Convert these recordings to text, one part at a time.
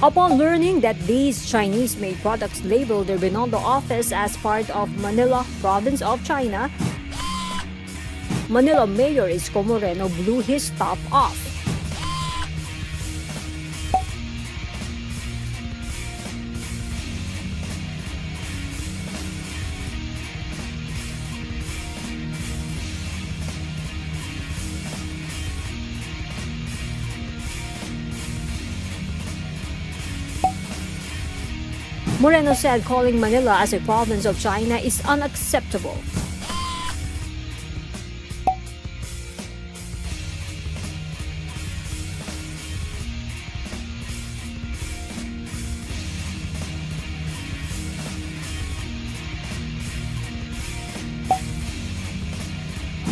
Upon learning that these Chinese-made products labeled their Binondo office as part of Manila, province of China, Manila Mayor Isko Moreno blew his top off. Moreno said calling Manila as a province of China is unacceptable.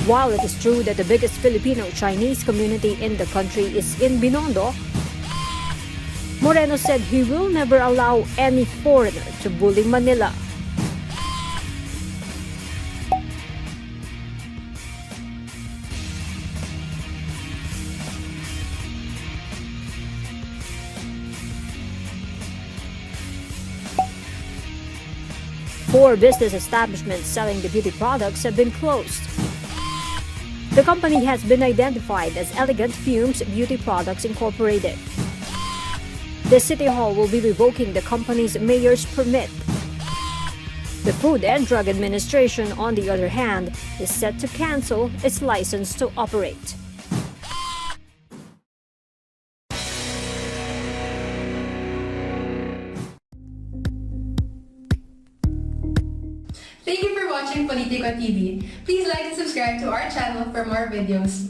While it is true that the biggest Filipino-Chinese community in the country is in Binondo, Moreno said he will never allow any foreigner to bully Manila. Four business establishments selling the beauty products have been closed. The company has been identified as Elegant Fumes Beauty Products Incorporated. The City Hall will be revoking the company's mayor's permit. The Food and Drug Administration, on the other hand, is set to cancel its license to operate. Thank you for watching Politiko TV. Please like and subscribe to our channel for more videos.